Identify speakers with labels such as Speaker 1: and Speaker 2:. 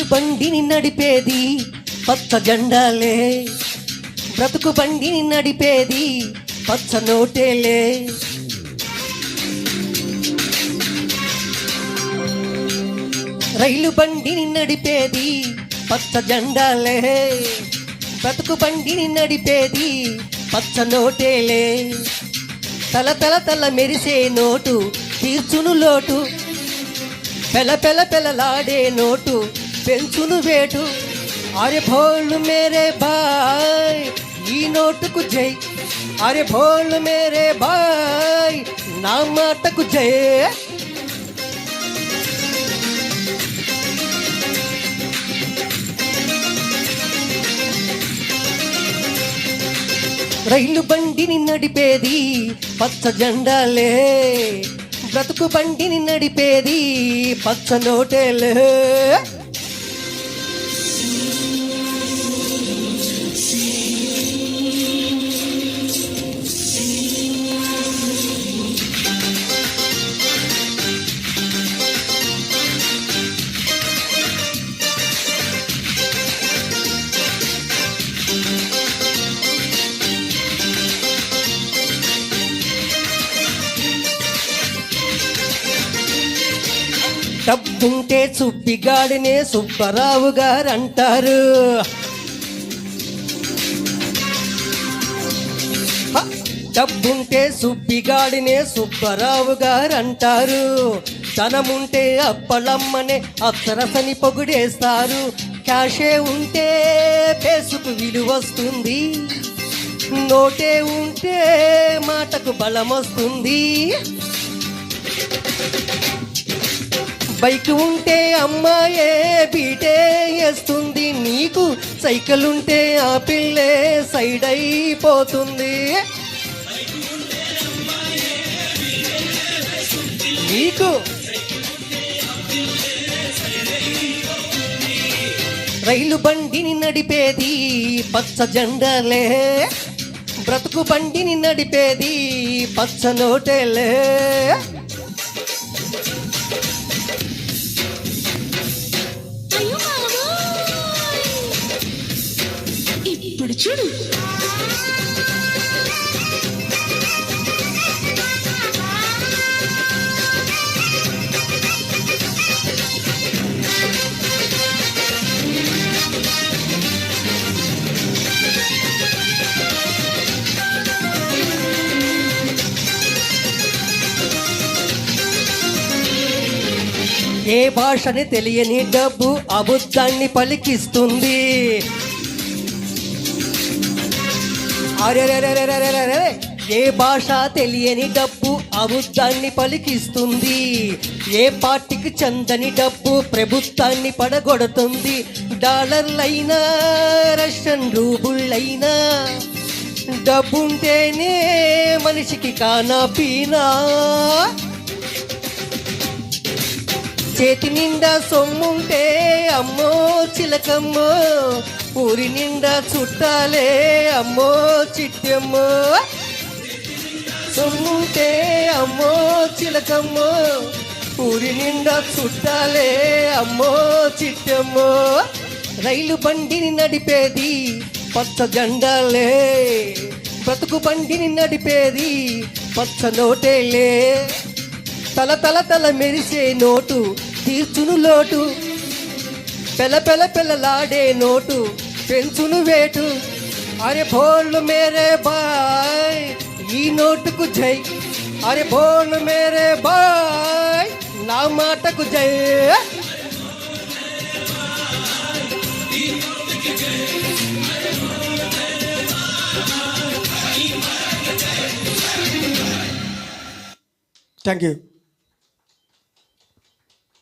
Speaker 1: రైలు బండిని నడిపేది పచ్చ జెండాలే, బ్రతుకు బండిని నడిపేది పచ్చ నోటేలే. రైలు బండిని నడిపేది పచ్చ జెండాలే, బ్రతుకు బండిని నడిపేది పచ్చ నోటేలే. తల తల తల మెరిసే నోటు తీర్చును లోటు, పెల పెల పెలలాడే నోటు పెంచును వేటు. అరే భోళ్ళు మేరే బాయ్ ఈ నోటుకు జై, అరే భోళ్ళు మేరే బాయ్ నా మాటకు జై. రైలు బండిని నడిపేది పచ్చ జెండాలే, బ్రతుకు బండిని నడిపేది పచ్చ నోటేలే. డబ్బుంటే సుబ్బిగాడినే సుబ్బరావు గారు అంటారు, డబ్బుంటే సుబ్బిగాడినే సుబ్బరావు గారు అంటారు. ధనముంటే అప్పలమ్మనే అప్సరసని పొగిడేస్తారు. క్యాషే ఉంటే పేసుకు విలువస్తుంది, నోటే ఉంటే మాటకు బలమొస్తుంది. బైక్ ఉంటే అమ్మాయే బీటే వేస్తుంది, నీకు సైకిల్ ఉంటే ఆ పిల్లే సైడ్ అయిపోతుంది. నీకు రైలు బండిని నడిపేది పచ్చ జెండాలే, బ్రతుకు బండిని నడిపేది పచ్చ నోటేలే.
Speaker 2: ఇప్పుడు చూడు,
Speaker 1: ఏ భాషని తెలియని డబ్బు అబుద్ధాన్ని పలికిస్తుంది. అరెరెరెరెరెరెరె ఏ భాష తెలియని డబ్బు అబుద్ధాన్ని పలికిస్తుంది. ఏ పార్టీకి చందని డబ్బు ప్రభుత్వాన్ని పడగొడుతుంది. డాలర్లైనా రష్యన్ రూబుళ్ళైనా డబ్బుంటేనే మనిషికి కానా పీనా. చేతి నిండా సొమ్ముంటే అమ్మో చిలకమ్మో, ఊరి నిండా చుట్టాలే అమ్మో చిట్టమ్మో. సొమ్ముంటే అమ్మో చిలకమ్మో, ఊరి నిండా చుట్టాలే అమ్మో చిట్టమ్మో. రైలు బండిని నడిపేది పచ్చ జెండాలే, బ్రతుకు బండిని నడిపేది పచ్చ నోటేలే. తల తల తల మెరిసే నోటు తీర్చును లోటు, పెల పెల పెలలాడే నోటు పెంచును వేటు. అరే భోళ్ళు మేరే బాయ్ ఈ నోటుకు జై, అరే భోళ్ళు మేరే బాయ్ నా మాటకు జై. Thank you.